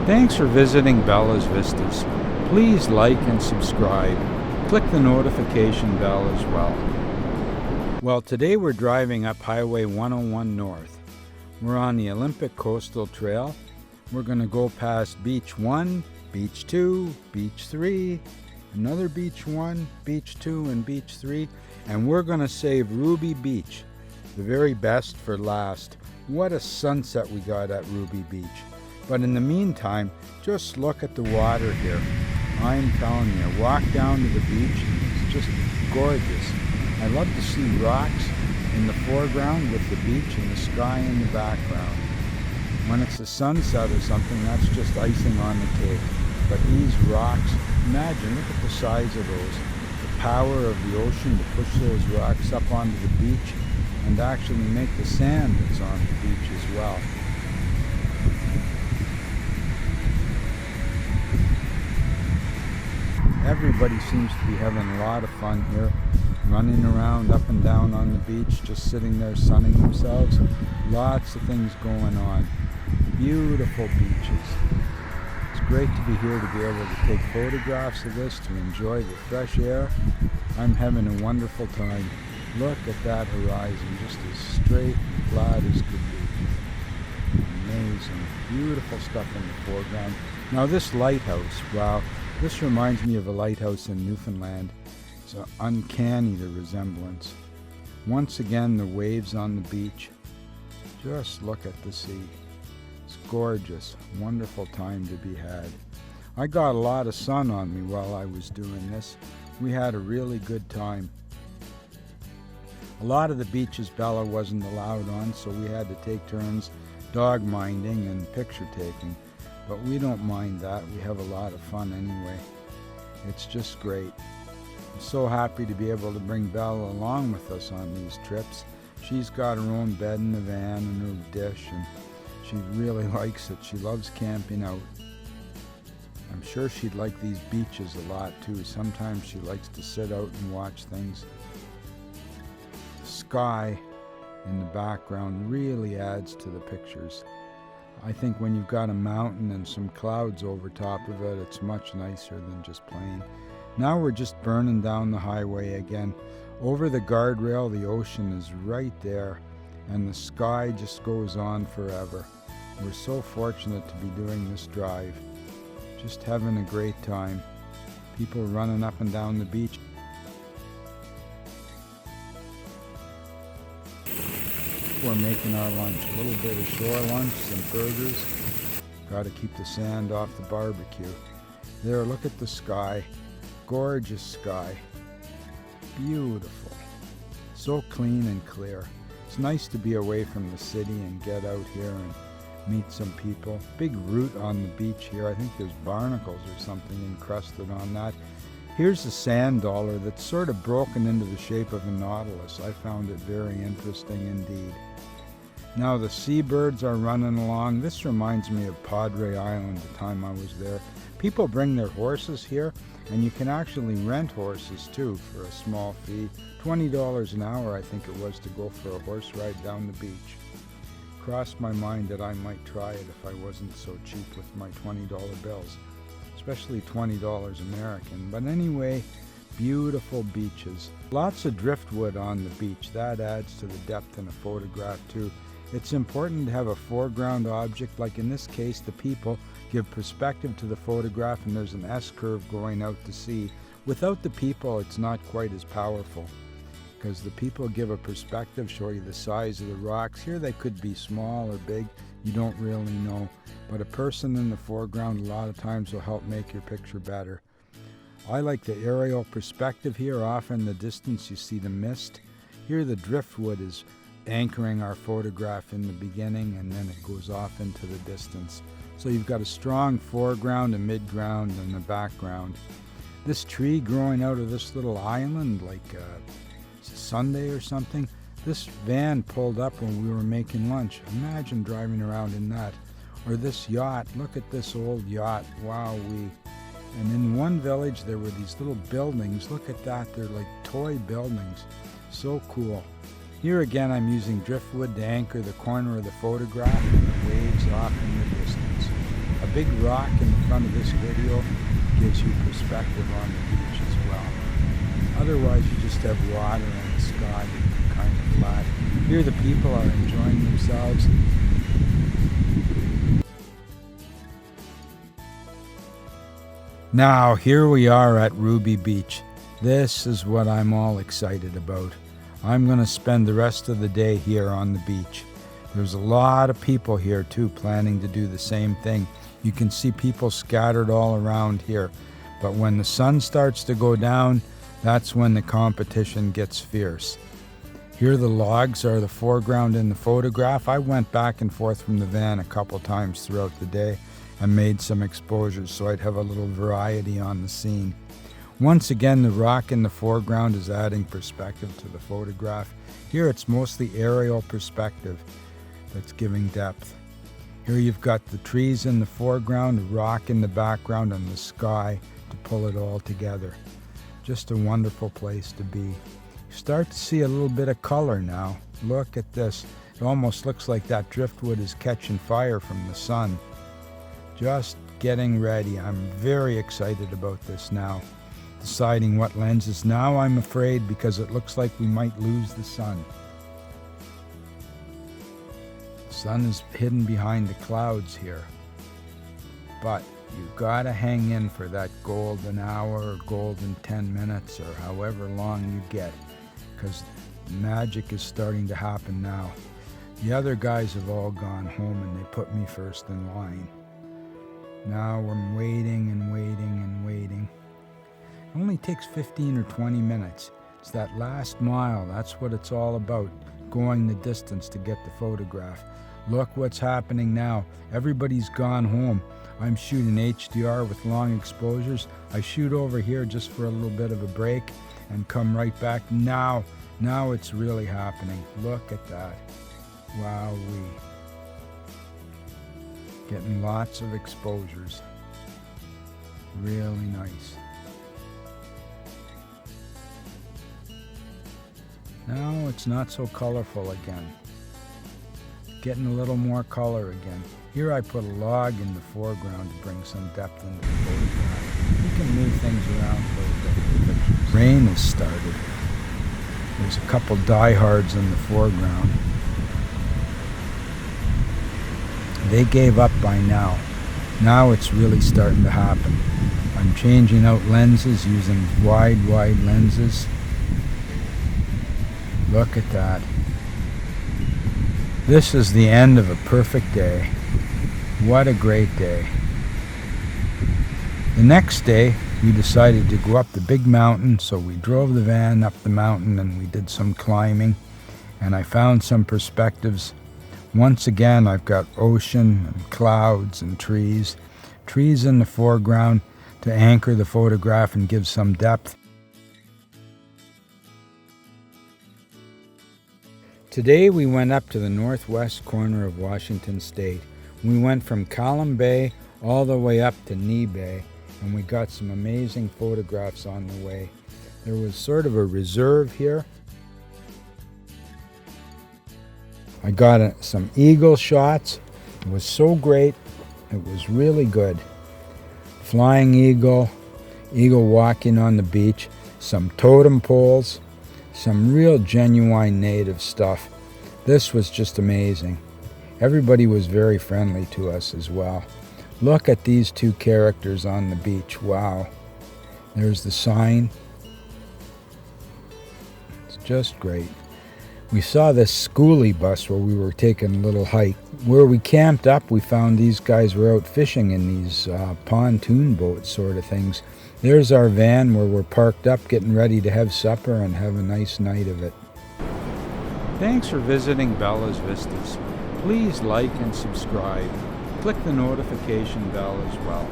Thanks for visiting Bella's Vistas. Please like and subscribe. Click the notification bell as well. Well, today we're driving up Highway 101 North. We're on the Olympic Coastal Trail. We're going to go past Beach 1, Beach 2, Beach 3, another Beach 1, Beach 2, and Beach 3, and we're going to save Ruby Beach, the very best, for last. What a sunset we got at Ruby Beach. But in the meantime, just look at the water here. I'm telling you, walk down to the beach, it's just gorgeous. I love to see rocks in the foreground with the beach and the sky in the background. When it's a sunset or something, that's just icing on the cake. But these rocks, imagine, look at the size of those. The power of the ocean to push those rocks up onto the beach and actually make the sand that's on the beach as well. Everybody seems to be having a lot of fun here, running around up and down on the beach, just sitting there sunning themselves. Lots of things going on. Beautiful beaches. It's great to be here to be able to take photographs of this, to enjoy the fresh air. I'm having a wonderful time. Look at that horizon, just as straight and flat as could be. Amazing. Beautiful stuff in the foreground. Now this lighthouse, wow. This reminds me of a lighthouse in Newfoundland. It's uncanny, the resemblance. Once again, the waves on the beach. Just look at the sea. It's gorgeous. Wonderful time to be had. I got a lot of sun on me while I was doing this. We had a really good time. A lot of the beaches Bella wasn't allowed on, so we had to take turns dog minding and picture taking. But we don't mind that. We have a lot of fun anyway. It's just great. I'm so happy to be able to bring Bella along with us on these trips. She's got her own bed in the van and her dish, and she really likes it. She loves camping out. I'm sure she'd like these beaches a lot too. Sometimes she likes to sit out and watch things. The sky in the background really adds to the pictures. I think when you've got a mountain and some clouds over top of it, it's much nicer than just plain. Now we're just burning down the highway again. Over the guardrail, the ocean is right there, and the sky just goes on forever. We're so fortunate to be doing this drive. Just having a great time. People running up and down the beach. We're making our lunch, a little bit of shore lunch, some burgers. Got to keep the sand off the barbecue. There, look at the sky. Gorgeous sky. Beautiful. So clean and clear. It's nice to be away from the city and get out here and meet some people. Big root on the beach here. I think there's barnacles or something encrusted on that. Here's a sand dollar that's sort of broken into the shape of a nautilus. I found it very interesting indeed. Now the seabirds are running along. This reminds me of Padre Island the time I was there. People bring their horses here, and you can actually rent horses too for a small fee. $20 an hour I think it was to go for a horse ride down the beach. Crossed my mind that I might try it if I wasn't so cheap with my $20 bills. Especially $20 American. But anyway, beautiful beaches. Lots of driftwood on the beach. That adds to the depth in a photograph too. It's important to have a foreground object, like in this case the people give perspective to the photograph, and there's an S-curve going out to sea. Without the people, it's not quite as powerful, because the people give a perspective, show you the size of the rocks. Here they could be small or big, you don't really know. But a person in the foreground a lot of times will help make your picture better. I like the aerial perspective here. Off in the distance you see the mist. Here the driftwood is anchoring our photograph in the beginning, and then it goes off into the distance. So you've got a strong foreground, a midground, and a background. This tree growing out of this little island, like Sunday or something, this van pulled up when we were making lunch. Imagine driving around in that. Or this yacht, look at this old yacht, wowee. And in one village there were these little buildings, look at that, they're like toy buildings. So cool. Here again I'm using driftwood to anchor the corner of the photograph and the waves off in the distance. A big rock in the front of this video gives you perspective on the beach as well. Otherwise you just have water and the sky kind of flat. Here the people are enjoying themselves. Now here we are at Ruby Beach. This is what I'm all excited about. I'm going to spend the rest of the day here on the beach. There's a lot of people here too planning to do the same thing. You can see people scattered all around here. But when the sun starts to go down, that's when the competition gets fierce. Here the logs are the foreground in the photograph. I went back and forth from the van a couple times throughout the day and made some exposures so I'd have a little variety on the scene. Once again, the rock in the foreground is adding perspective to the photograph. Here it's mostly aerial perspective that's giving depth. Here you've got the trees in the foreground, a rock in the background, and the sky to pull it all together. Just a wonderful place to be. You start to see a little bit of color now. Look at this. It almost looks like that driftwood is catching fire from the sun. Just getting ready. I'm very excited about this now. Deciding what lenses. Now I'm afraid because it looks like we might lose the sun. The sun is hidden behind the clouds here. But you've got to hang in for that golden hour or golden 10 minutes or however long you get, because magic is starting to happen now. The other guys have all gone home and they put me first in line. Now I'm waiting and waiting and waiting. It only takes 15 or 20 minutes. It's that last mile. That's what it's all about, going the distance to get the photograph. Look what's happening now. Everybody's gone home. I'm shooting HDR with long exposures. I shoot over here just for a little bit of a break and come right back. Now it's really happening. Look at that. Wowee. Getting lots of exposures. Really nice. Now it's not so colorful again. Getting a little more color again. Here I put a log in the foreground to bring some depth into the photograph. You can move things around a little bit. Rain has started. There's a couple diehards in the foreground. They gave up by now. Now it's really starting to happen. I'm changing out lenses using wide lenses. Look at that. This is the end of a perfect day. What a great day. The next day, we decided to go up the big mountain, so we drove the van up the mountain and we did some climbing, and I found some perspectives. Once again, I've got ocean and clouds and trees. Trees in the foreground to anchor the photograph and give some depth. Today we went up to the northwest corner of Washington State. We went from Callam Bay all the way up to Neah Bay, and we got some amazing photographs on the way. There was sort of a reserve here. I got some eagle shots. It was so great. It was really good. Flying eagle, eagle walking on the beach, some totem poles, some real genuine native stuff. This was just amazing. Everybody was very friendly to us as well. Look at these two characters on the beach. Wow. There's the sign. It's just great. We saw this schoolie bus where we were taking a little hike. Where we camped up, we found these guys were out fishing in these pontoon boats sort of things. There's our van where we're parked up getting ready to have supper and have a nice night of it. Thanks for visiting Bella's Vistas. Please like and subscribe. Click the notification bell as well.